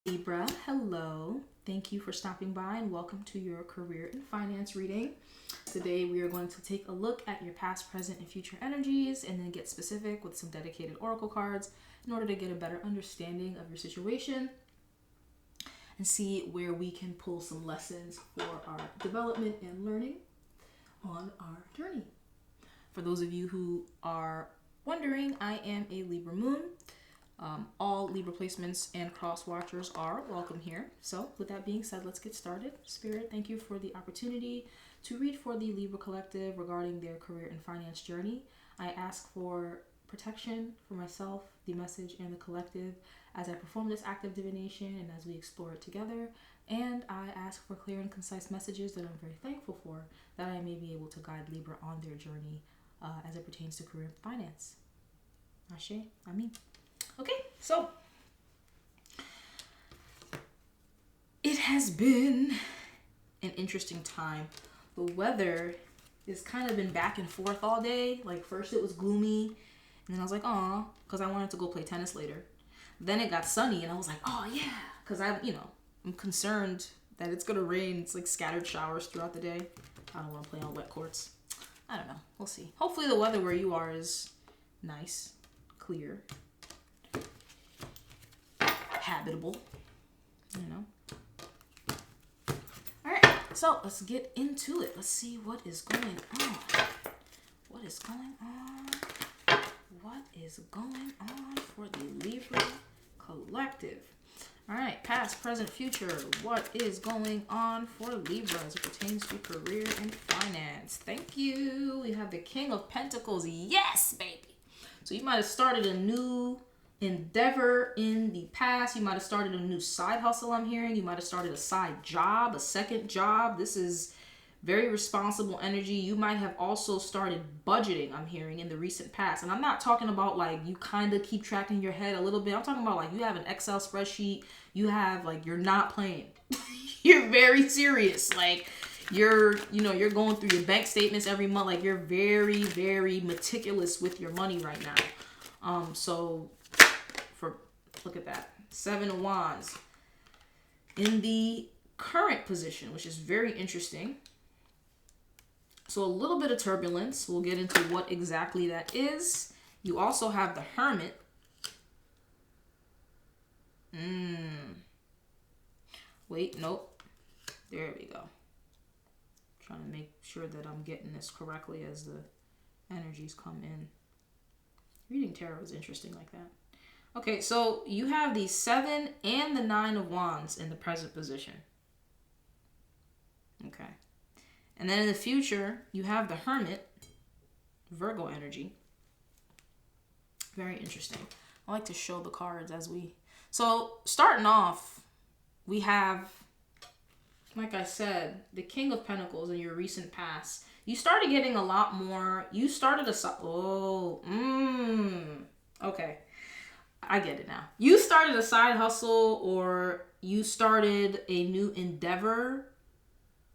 Libra, hello. Thank you for stopping by and welcome to your career and finance reading. Today we are going to take a look at your past, present, and future energies and then get specific with some dedicated oracle cards in order to get a better understanding of your situation and see where we can pull some lessons for our development and learning on our journey. For those of you who are wondering, I am a Libra moon. All Libra placements and cross watchers are welcome here. So with that being said, let's get started. Spirit, thank you for the opportunity to read for the Libra collective regarding their career and finance journey. I ask for protection for myself, the message, and the collective as I perform this act of divination and as we explore it together. And I ask for clear and concise messages that I'm very thankful for, that I may be able to guide Libra on their journey as it pertains to career and finance. Ashe, Amin. Okay, so it has been an interesting time. The weather has kind of been back and forth all day. Like first it was gloomy, and then I was like, "Aw," because I wanted to go play tennis later. Then it got sunny, and I was like, "Oh yeah," because I'm concerned that it's gonna rain. It's like scattered showers throughout the day. I don't want to play on wet courts. I don't know. We'll see. Hopefully the weather where you are is nice, clear, habitable, All right, so let's get into it. Let's see what is going on. What is going on? What is going on for the Libra collective? All right, past, present, future. What is going on for Libra as it pertains to career and finance? Thank you. We have the King of Pentacles. Yes, baby. So you might have started a new endeavor in the past. You might have started a new side hustle, I'm hearing. You might have started a side job, a second job. This is very responsible energy. You might have also started budgeting, I'm hearing, in the recent past. And I'm not talking about like you kind of keep track in your head a little bit. I'm talking about like you have an Excel spreadsheet. You have like, you're not playing. You're very serious. Like you're going through your bank statements every month. Like you're very, very meticulous with your money right now. Look at that. 7 of Wands. In the current position, which is very interesting. So a little bit of turbulence. We'll get into what exactly that is. You also have the Hermit. Wait, nope. There we go. Trying to make sure that I'm getting this correctly as the energies come in. Reading tarot is interesting like that. Okay, so you have the 7 and the 9 of Wands in the present position. Okay. And then in the future, you have the Hermit, Virgo energy. Very interesting. I like to show the cards as we... So starting off, we have, like I said, the King of Pentacles in your recent past. You started getting a lot more... You started a... Okay. I get it now. You started a side hustle or you started a new endeavor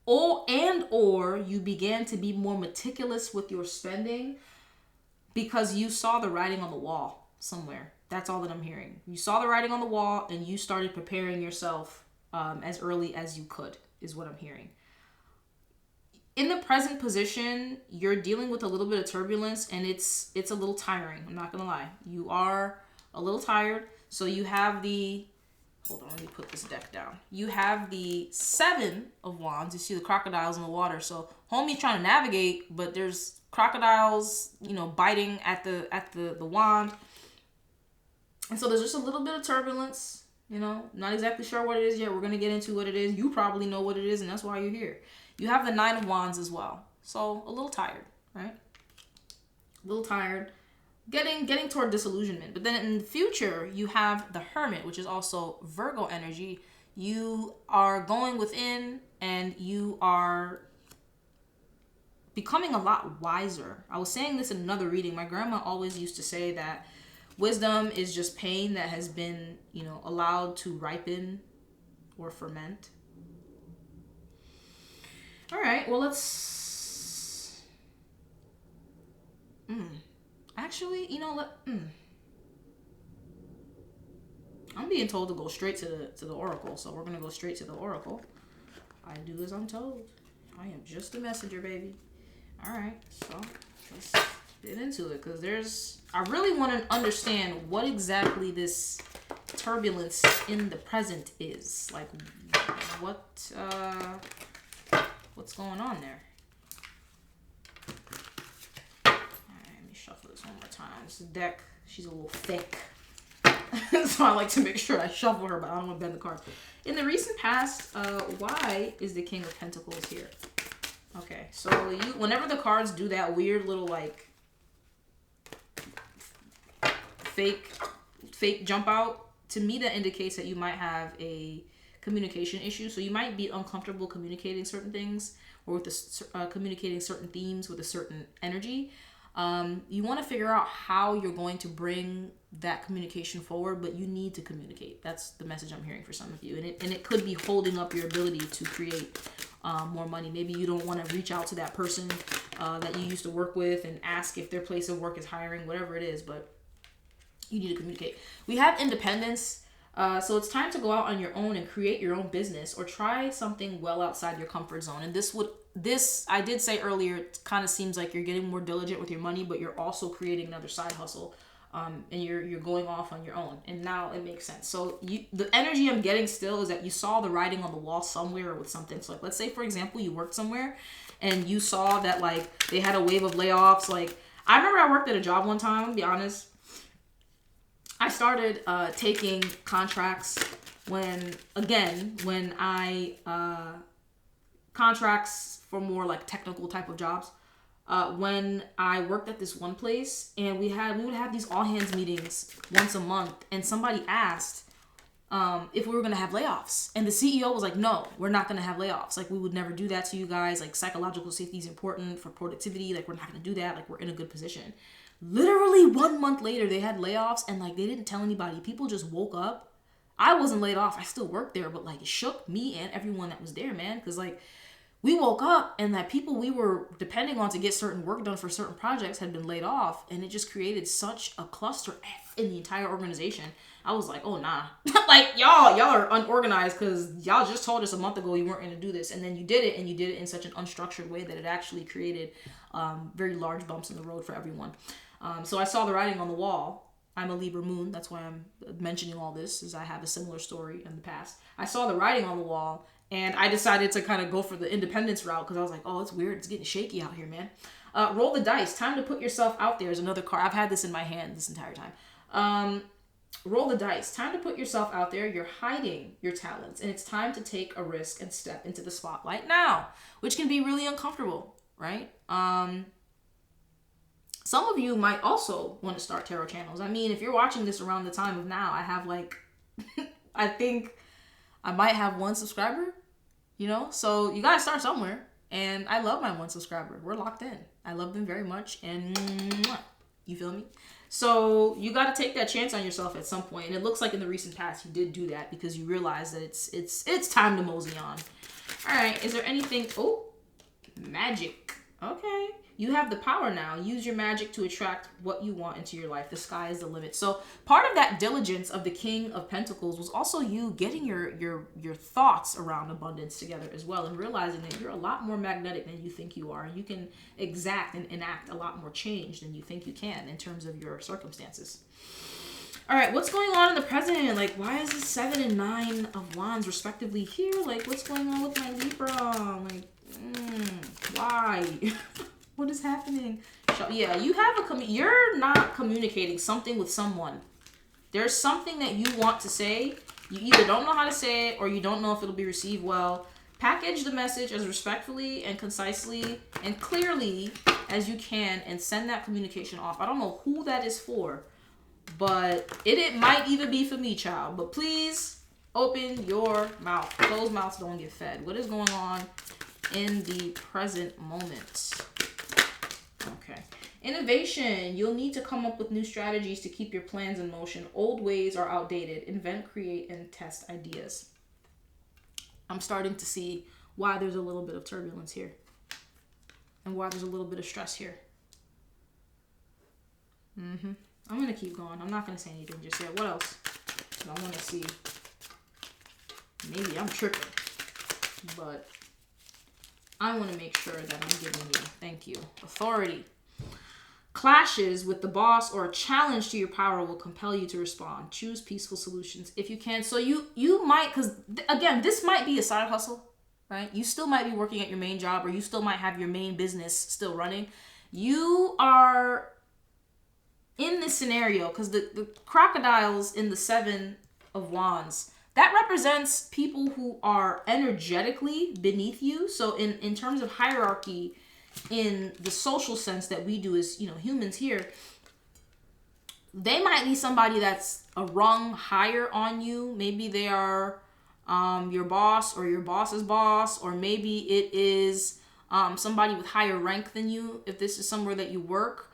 or you began to be more meticulous with your spending because you saw the writing on the wall somewhere. That's all that I'm hearing. You saw the writing on the wall and you started preparing yourself as early as you could is what I'm hearing. In the present position, you're dealing with a little bit of turbulence and it's a little tiring. I'm not going to lie. You are a little tired. So you have the, hold on, let me put this deck down. You have the 7 of Wands. You see the crocodiles in the water. So homie's trying to navigate, but there's crocodiles, biting at the wand. And so there's just a little bit of turbulence, not exactly sure what it is yet. We're going to get into what it is. You probably know what it is, and that's why you're here. You have the 9 of Wands as well. So a little tired, right? A little tired. Getting toward disillusionment. But then in the future, you have the Hermit, which is also Virgo energy. You are going within and you are becoming a lot wiser. I was saying this in another reading. My grandma always used to say that wisdom is just pain that has been, allowed to ripen or ferment. All right, well, let's... Actually, I'm being told to go straight to the oracle, so we're gonna go straight to the oracle. I do as I'm told. I am just a messenger, baby. All right, so let's get into it, because I really want to understand what exactly this turbulence in the present is. Like, what's going on there? All right, let me shuffle this one more time. This deck, she's a little thick. So I like to make sure I shuffle her, but I don't want to bend the cards. In the recent past, why is the King of Pentacles here? Okay, so whenever the cards do that weird little like fake jump out, to me that indicates that you might have a communication issue. So you might be uncomfortable communicating certain things, or with communicating certain themes with a certain energy. You want to figure out how you're going to bring that communication forward, but you need to communicate. That's the message I'm hearing for some of you. And it could be holding up your ability to create more money. Maybe you don't want to reach out to that person that you used to work with and ask if their place of work is hiring, whatever it is, but you need to communicate. We have independence. So it's time to go out on your own and create your own business, or try something well outside your comfort zone. And this I did say earlier, it kind of seems like you're getting more diligent with your money, but you're also creating another side hustle, and you're going off on your own. And now it makes sense. So the energy I'm getting still is that you saw the writing on the wall somewhere with something. So like, let's say for example, you worked somewhere and you saw that like they had a wave of layoffs. Like, I remember I worked at a job one time, I'll be honest. I started taking contracts when I contracts for more like technical type of jobs. When I worked at this one place, and we would have these all hands meetings once a month, and somebody asked if we were gonna have layoffs, and the CEO was like, "No, we're not gonna have layoffs. Like, we would never do that to you guys. Like, psychological safety is important for productivity. Like, we're not gonna do that. Like, we're in a good position." Literally 1 month later, they had layoffs, and like they didn't tell anybody. People just woke up. I wasn't laid off. I still worked there, but like it shook me and everyone that was there, man. Because like we woke up and that people we were depending on to get certain work done for certain projects had been laid off, and it just created such a cluster F in the entire organization. I was like, oh nah, like y'all are unorganized because y'all just told us a month ago you weren't going to do this, and then you did it, and you did it in such an unstructured way that it actually created very large bumps in the road for everyone. So I saw the writing on the wall. I'm a Libra moon. That's why I'm mentioning all this, is I have a similar story in the past. I saw the writing on the wall, and I decided to kind of go for the independence route because I was like, oh, it's weird. It's getting shaky out here, man. Roll the dice. Time to put yourself out there is another card. I've had this in my hand this entire time. Roll the dice. Time to put yourself out there. You're hiding your talents, and it's time to take a risk and step into the spotlight now, which can be really uncomfortable, right? Some of you might also want to start tarot channels. I mean, if you're watching this around the time of now, I have like, I think I might have 1 subscriber, so you got to start somewhere. And I love my 1 subscriber. We're locked in. I love them very much. And you feel me? So you got to take that chance on yourself at some point. And it looks like in the recent past, you did do that because you realized that it's time to mosey on. All right. Is there anything? Oh, magic. Okay. You have the power now. Use your magic to attract what you want into your life. The sky is the limit. So part of that diligence of the King of Pentacles was also you getting your thoughts around abundance together as well, and realizing that you're a lot more magnetic than you think you are. You can exact and enact a lot more change than you think you can in terms of your circumstances. All right, what's going on in the present? Like, why is this 7 and 9 of Wands respectively here? Like, what's going on with my Libra? Like, why? What is happening? Yeah, you have you're not communicating something with someone. There's something that you want to say. You either don't know how to say it, or you don't know if it'll be received well. Package the message as respectfully and concisely and clearly as you can, and send that communication off. I don't know who that is for, but it might even be for me, child. But please open your mouth. Closed mouths don't get fed. What is going on in the present moment? Okay. Innovation. You'll need to come up with new strategies to keep your plans in motion. Old ways are outdated. Invent, create, and test ideas. I'm starting to see why there's a little bit of turbulence here, and why there's a little bit of stress here. I'm going to keep going. I'm not going to say anything just yet. What else? I want to see. Maybe I'm tripping, but I want to make sure that I'm giving you, thank you, authority. Clashes with the boss or a challenge to your power will compel you to respond. Choose peaceful solutions if you can. So you might, because again, this might be a side hustle, right? You still might be working at your main job, or you still might have your main business still running. You are in this scenario because the crocodiles in the 7 of Wands, that represents people who are energetically beneath you. So in terms of hierarchy, in the social sense that we do as, humans here, they might be somebody that's a rung higher on you. Maybe they are your boss or your boss's boss, or maybe it is somebody with higher rank than you. If this is somewhere that you work,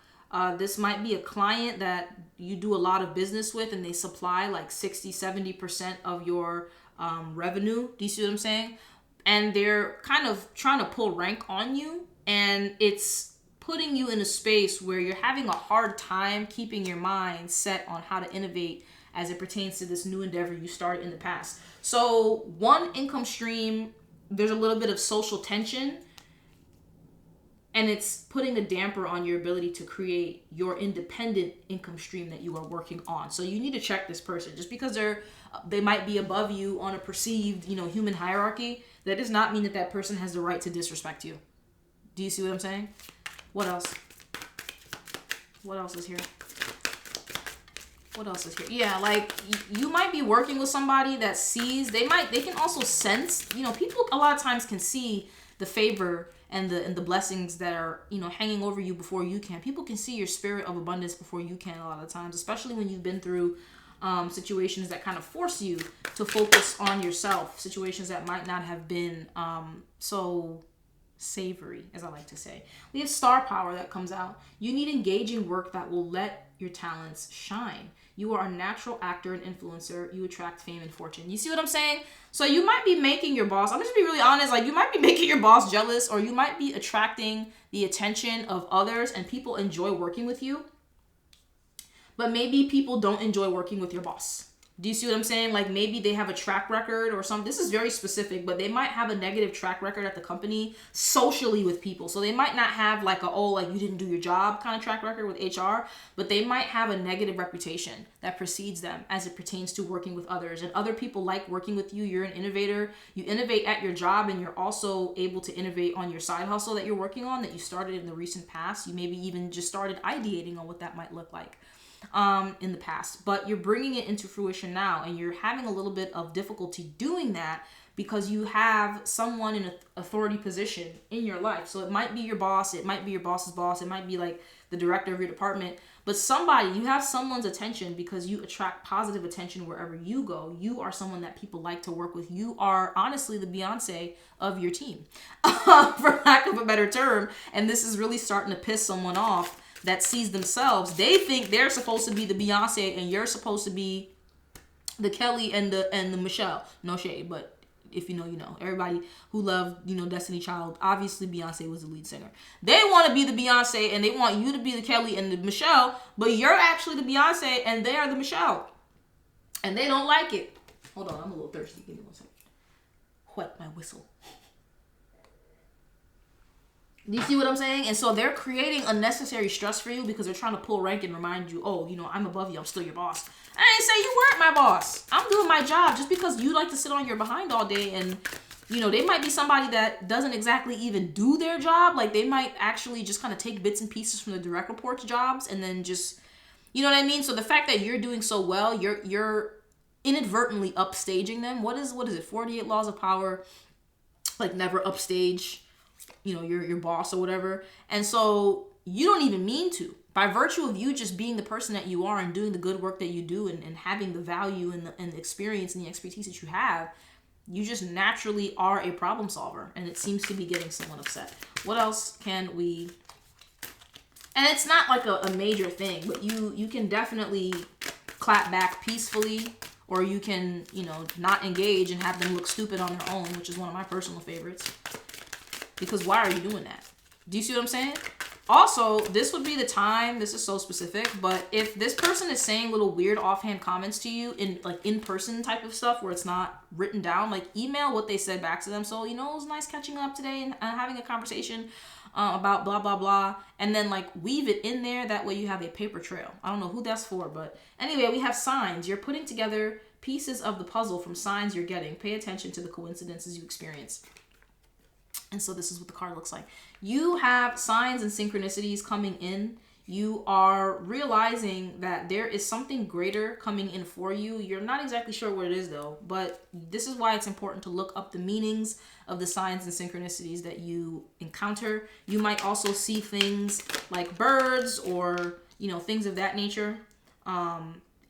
this might be a client that you do a lot of business with, and they supply like 60-70% of your revenue. Do you see what I'm saying? And they're kind of trying to pull rank on you, and it's putting you in a space where you're having a hard time keeping your mind set on how to innovate as it pertains to this new endeavor you started in the past. So one income stream, there's a little bit of social tension, and it's putting a damper on your ability to create your independent income stream that you are working on. So you need to check this person. Just because they might be above you on a perceived, human hierarchy, that does not mean that that person has the right to disrespect you. Do you see what I'm saying? What else? What else is here? What else is here? Yeah, like you might be working with somebody that sees, they can also sense, people a lot of times can see the favor and the blessings that are, hanging over you before you can. People can see your spirit of abundance before you can a lot of times, especially when you've been through situations that kind of force you to focus on yourself, situations that might not have been so savory, as I like to say. We have star power that comes out. You need engaging work that will let your talents shine. You are a natural actor and influencer. You attract fame and fortune. You see what I'm saying? So you might be making your boss, I'm just be really honest, like you might be making your boss jealous, or you might be attracting the attention of others, and people enjoy working with you. But maybe people don't enjoy working with your boss. Do you see what I'm saying? Like maybe they have a track record or something. This is very specific, but they might have a negative track record at the company socially with people. So they might not have like you didn't do your job kind of track record with HR, but they might have a negative reputation that precedes them as it pertains to working with others. And other people like working with you. You're an innovator. You innovate at your job, and you're also able to innovate on your side hustle that you're working on that you started in the recent past. You maybe even just started ideating on what that might look like in the past, but you're bringing it into fruition now, and you're having a little bit of difficulty doing that because you have someone in an authority position in your life. So it might be your boss, it might be your boss's boss, it might be like the director of your department, but you have someone's attention because you attract positive attention wherever you go. You are someone that people like to work with. You are honestly the Beyonce of your team, for lack of a better term, and this is really starting to piss someone off that sees themselves. They think they're supposed to be the Beyonce and you're supposed to be the Kelly and the Michelle. No shade, but if you know, you know. Everybody who loved, Destiny Child, obviously Beyonce was the lead singer. They want to be the Beyonce and they want you to be the Kelly and the Michelle, but you're actually the Beyonce and they are the Michelle. And they don't like it. Hold on, I'm a little thirsty. Give me 1 second. Wet my whistle. Do you see what I'm saying? And so they're creating unnecessary stress for you because they're trying to pull rank and remind you, I'm above you. I'm still your boss. I didn't say you weren't my boss. I'm doing my job. Just because you like to sit on your behind all day, and, they might be somebody that doesn't exactly even do their job. Like they might actually just kind of take bits and pieces from the direct reports jobs and then just, you know what I mean? So the fact that you're doing so well, you're inadvertently upstaging them. What is it? 48 laws of power, like never upstage your boss or whatever. And so you don't even mean to. By virtue of you just being the person that you are and doing the good work that you do and having the value and the experience and the expertise that you have, you just naturally are a problem solver. And it seems to be getting someone upset. What else can we... And it's not like a major thing, but you can definitely clap back peacefully, or you can, not engage and have them look stupid on their own, which is one of my personal favorites. Because why are you doing that? Do you see what I'm saying? Also, this would be the time, this is so specific, but if this person is saying little weird offhand comments to you in like in-person type of stuff where it's not written down, like email what they said back to them. So, it was nice catching up today and having a conversation about blah, blah, blah. And then like weave it in there. That way you have a paper trail. I don't know who that's for, but anyway, we have signs. You're putting together pieces of the puzzle from signs you're getting. Pay attention to the coincidences you experience. And so this is what the card looks like. You have signs and synchronicities coming in. You are realizing that there is something greater coming in for you. You're not exactly sure what it is though, but this is why it's important to look up the meanings of the signs and synchronicities that you encounter. You might also see things like birds or, things of that nature.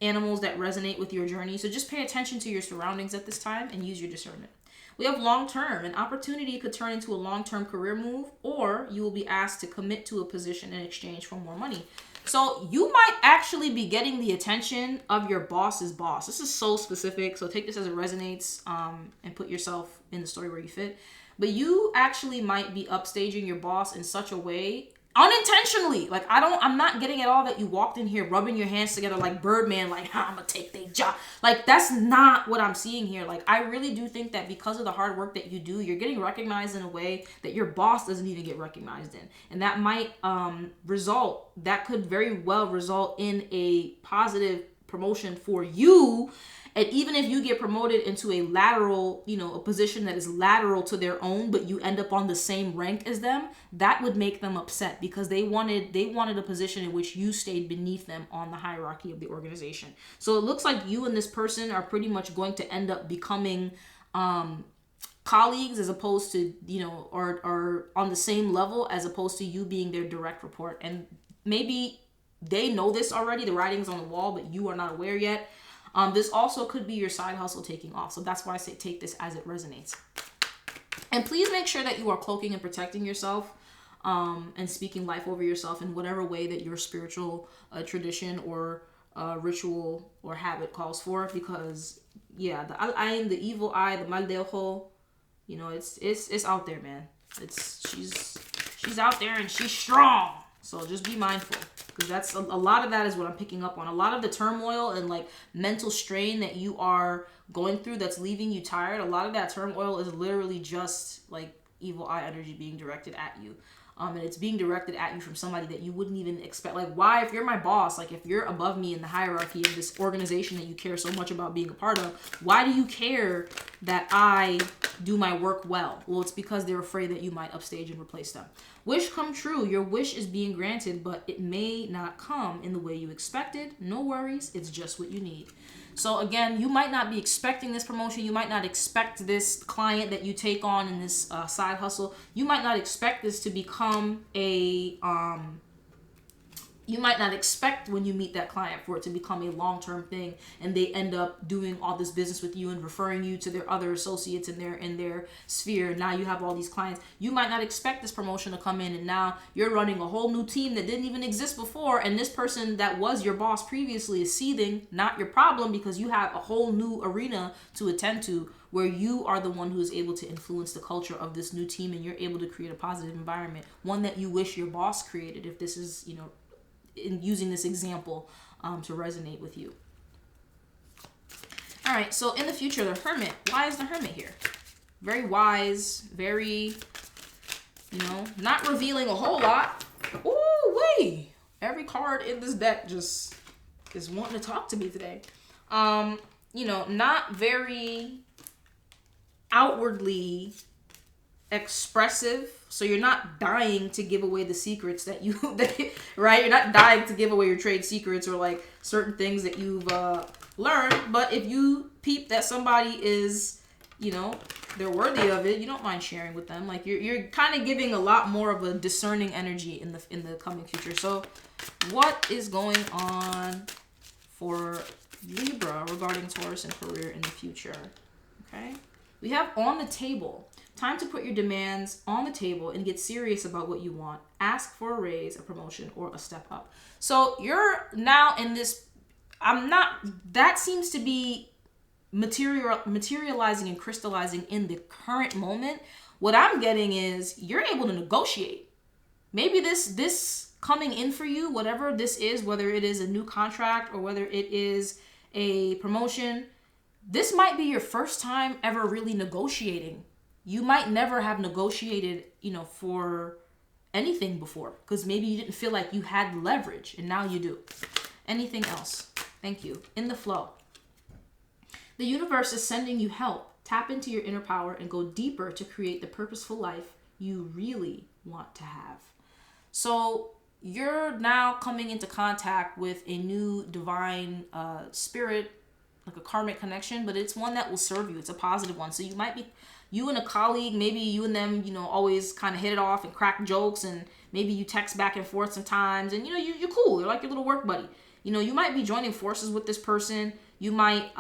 Animals that resonate with your journey. So just pay attention to your surroundings at this time and use your discernment. We have long-term. An opportunity could turn into a long-term career move, or you will be asked to commit to a position in exchange for more money. So you might actually be getting the attention of your boss's boss. This is so specific, so take this as it resonates, and put yourself in the story where you fit. But you actually might be upstaging your boss in such a way, unintentionally. Like, I'm not getting at all that you walked in here rubbing your hands together like Birdman, like, I'm gonna take their job. Like, that's not what I'm seeing here. Like, I really do think that because of the hard work that you do, you're getting recognized in a way that your boss doesn't even get recognized in. And that might that could very well result in a positive promotion for you. And even if you get promoted into a lateral, a position that is lateral to their own, but you end up on the same rank as them, that would make them upset because they wanted a position in which you stayed beneath them on the hierarchy of the organization. So it looks like you and this person are pretty much going to end up becoming colleagues as opposed to, or on the same level as opposed to you being their direct report. And maybe they know this already, the writing's on the wall, but you are not aware yet. This also could be your side hustle taking off. So that's why I say take this as it resonates. And please make sure that you are cloaking and protecting yourself and speaking life over yourself in whatever way that your spiritual tradition or ritual or habit calls for. Because, yeah, the al-ain, the evil eye, the mal de ojo, it's out there, man. She's out there and she's strong. So just be mindful, because that's a lot of that is what I'm picking up on. A lot of the turmoil and like mental strain that you are going through that's leaving you tired, a lot of that turmoil is literally just like evil eye energy being directed at you. And it's being directed at you from somebody that you wouldn't even expect. Like, why, if you're my boss, like if you're above me in the hierarchy of this organization that you care so much about being a part of, why do you care that I do my work well? Well, it's because they're afraid that you might upstage and replace them. Wish come true. Your wish is being granted, but it may not come in the way you expected. No worries. It's just what you need. So again, you might not be expecting this promotion. You might not expect this client that you take on in this side hustle. You might not expect this to become a, you might not expect when you meet that client for it to become a long-term thing and they end up doing all this business with you and referring you to their other associates in their sphere. Now you have all these clients. You might not expect this promotion to come in and now you're running a whole new team that didn't even exist before, and this person that was your boss previously is seething. Not your problem, because you have a whole new arena to attend to where you are the one who is able to influence the culture of this new team, and you're able to create a positive environment, one that you wish your boss created, if this is, in using this example to resonate with you. All right, so in the future, the Hermit. Why is the Hermit here? Very wise, very, not revealing a whole lot. Ooh, wee! Every card in this deck just is wanting to talk to me today. Not very outwardly expressive. So you're not dying to give away the secrets that right? You're not dying to give away your trade secrets or like certain things that you've learned. But if you peep that somebody is, they're worthy of it, you don't mind sharing with them. Like you're kind of giving a lot more of a discerning energy in the coming future. So what is going on for Libra regarding Taurus and career in the future? Okay. We have on the table. Time to put your demands on the table and get serious about what you want. Ask for a raise, a promotion, or a step up. So you're now in this, that seems to be materializing and crystallizing in the current moment. What I'm getting is you're able to negotiate. Maybe this coming in for you, whatever this is, whether it is a new contract or whether it is a promotion, this might be your first time ever really negotiating. You might never have negotiated, for anything before, because maybe you didn't feel like you had leverage, and now you do. Anything else? Thank you. In the flow. The universe is sending you help. Tap into your inner power and go deeper to create the purposeful life you really want to have. So you're now coming into contact with a new divine spirit, like a karmic connection, but it's one that will serve you. It's a positive one. So you might be, you and a colleague, maybe you and them, always kind of hit it off and crack jokes, and maybe you text back and forth sometimes, and you're cool. You're like your little work buddy. You might be joining forces with this person. You might,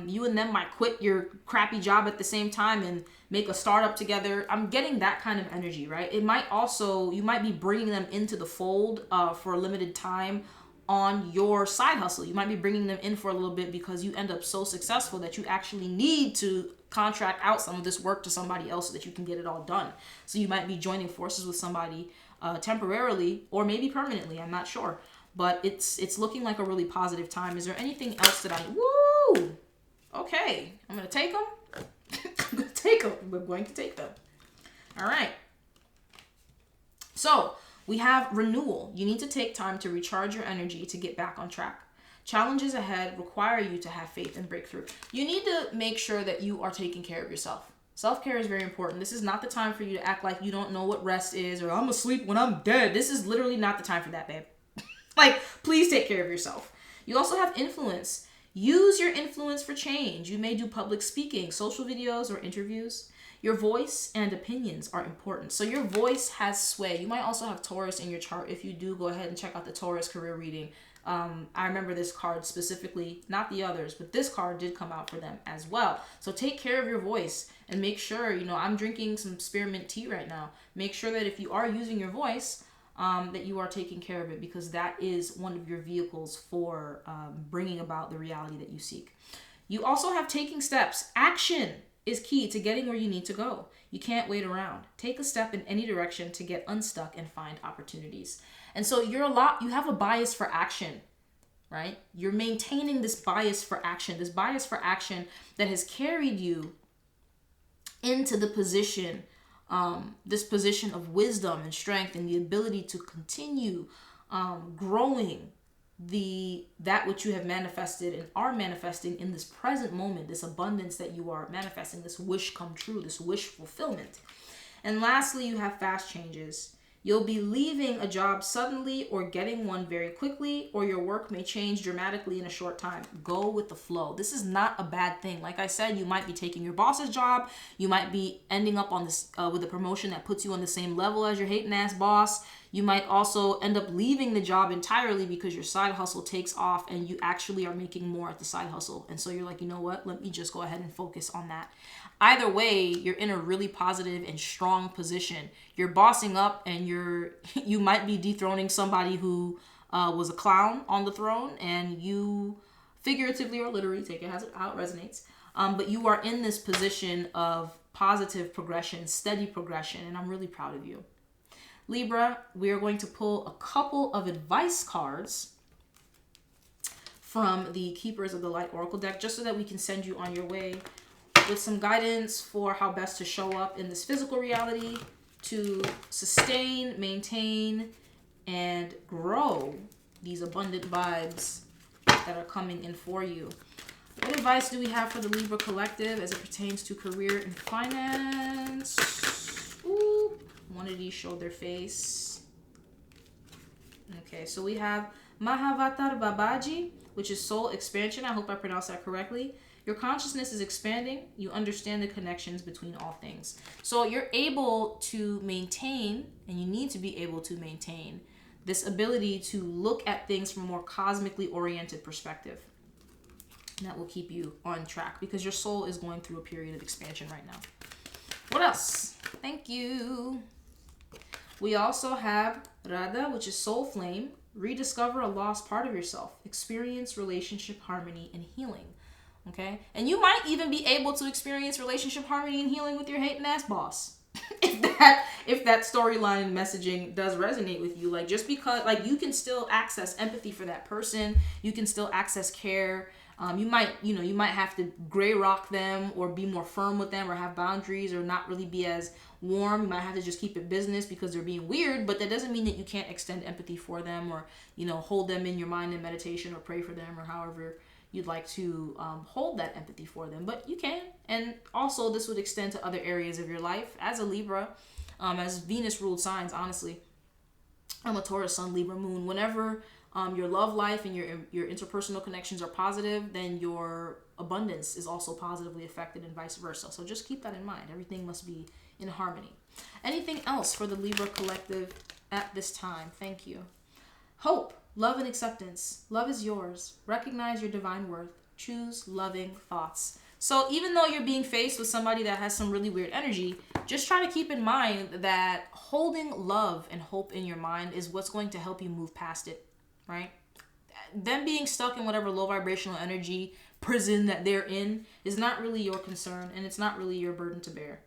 you and them might quit your crappy job at the same time and make a startup together. I'm getting that kind of energy, right? It might also, you might be bringing them into the fold for a limited time on your side hustle. You might be bringing them in for a little bit because you end up so successful that you actually need to contract out some of this work to somebody else so that you can get it all done. So you might be joining forces with somebody temporarily or maybe permanently. I'm not sure. But it's looking like a really positive time. Is there anything else that woo! Okay, I'm going to take them. I'm going to take them. We're going to take them. All right. So we have renewal. You need to take time to recharge your energy to get back on track. Challenges ahead require you to have faith and breakthrough. You need to make sure that you are taking care of yourself. Self-care is very important. This is not the time for you to act like you don't know what rest is, or I'm asleep when I'm dead. This is literally not the time for that, babe. Please take care of yourself. You also have influence. Use your influence for change. You may do public speaking, social videos, or interviews. Your voice and opinions are important. So your voice has sway. You might also have Taurus in your chart. If you do, go ahead and check out the Taurus career reading. I remember this card specifically, not the others, but this card did come out for them as well. So take care of your voice and make sure, I'm drinking some spearmint tea right now. Make sure that if you are using your voice, that you are taking care of it, because that is one of your vehicles for bringing about the reality that you seek. You also have taking steps. Action is key to getting where you need to go. You can't wait around. Take a step in any direction to get unstuck and find opportunities. And so you have a bias for action, right? You're maintaining this bias for action that has carried you into the position, this position of wisdom and strength and the ability to continue growing that which you have manifested and are manifesting in this present moment, this abundance that you are manifesting, this wish come true, this wish fulfillment. And lastly, you have fast changes. You'll be leaving a job suddenly or getting one very quickly, or your work may change dramatically in a short time. Go with the flow. This is not a bad thing. Like I said, you might be taking your boss's job. You might be ending up on this with a promotion that puts you on the same level as your hating ass boss. You might also end up leaving the job entirely because your side hustle takes off and you actually are making more at the side hustle. And so you're like, you know what? Let me just go ahead and focus on that. Either way, you're in a really positive and strong position. You're bossing up, and you might be dethroning somebody who was a clown on the throne, and you figuratively or literally, take it how it resonates. But you are in this position of positive progression, steady progression, and I'm really proud of you. Libra, we are going to pull a couple of advice cards from the Keepers of the Light Oracle deck, just so that we can send you on your way with some guidance for how best to show up in this physical reality to sustain, maintain, and grow these abundant vibes that are coming in for you. What advice do we have for the Libra collective as it pertains to career and finance? Ooh, one of these showed their face. Okay, so we have Mahavatar Babaji, which is soul expansion. I hope I pronounced that correctly. Your consciousness is expanding. You understand the connections between all things. So you're able to maintain, and you need to be able to maintain, this ability to look at things from a more cosmically oriented perspective. And that will keep you on track because your soul is going through a period of expansion right now. What else? Thank you. We also have Radha, which is soul flame. Rediscover a lost part of yourself. Experience relationship harmony and healing. Okay? And you might even be able to experience relationship harmony and healing with your hating ass boss. if that storyline and messaging does resonate with you. Like, just because, like, you can still access empathy for that person, you can still access care. You might have to gray rock them or be more firm with them or have boundaries or not really be as warm. You might have to just keep it business because they're being weird, but that doesn't mean that you can't extend empathy for them or, hold them in your mind in meditation or pray for them or however you'd like to hold that empathy for them. But you can. And also, this would extend to other areas of your life. As a Libra, as Venus ruled signs, honestly, I'm a Taurus Sun, Libra Moon. Whenever your love life and your interpersonal connections are positive, then your abundance is also positively affected and vice versa. So just keep that in mind. Everything must be in harmony. Anything else for the Libra collective at this time? Thank you. Hope, love, and acceptance. Love is yours. Recognize your divine worth. Choose loving thoughts. So even though you're being faced with somebody that has some really weird energy, just try to keep in mind that holding love and hope in your mind is what's going to help you move past it, right? Them being stuck in whatever low vibrational energy prison that they're in is not really your concern, and it's not really your burden to bear.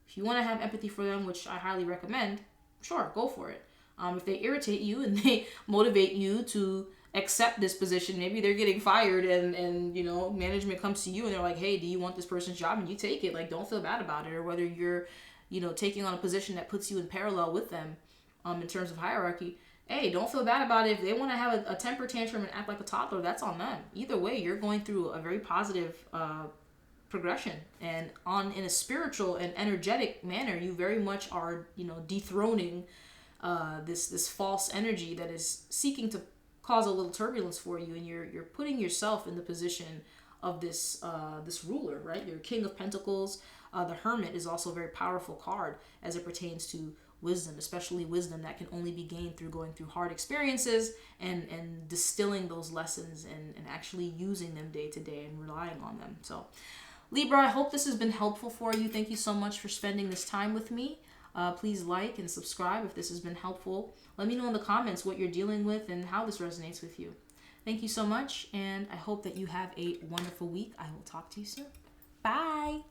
If you want to have empathy for them, which I highly recommend, sure, go for it. If they irritate you and they motivate you to accept this position, maybe they're getting fired and management comes to you and they're like, hey, do you want this person's job? And you take it. Like, don't feel bad about it. Or whether you're taking on a position that puts you in parallel with them in terms of hierarchy, hey, don't feel bad about it. If they want to have a temper tantrum and act like a toddler, that's on them. Either way, you're going through a very positive progression, and in a spiritual and energetic manner, you very much are dethroning this false energy that is seeking to cause a little turbulence for you, and you're putting yourself in the position of this ruler, right? You're King of Pentacles. The Hermit is also a very powerful card as it pertains to wisdom, especially wisdom that can only be gained through going through hard experiences and distilling those lessons and actually using them day to day and relying on them. So Libra, I hope this has been helpful for you. Thank you so much for spending this time with me. Please like and subscribe if this has been helpful. Let me know in the comments what you're dealing with and how this resonates with you. Thank you so much, and I hope that you have a wonderful week. I will talk to you soon. Bye.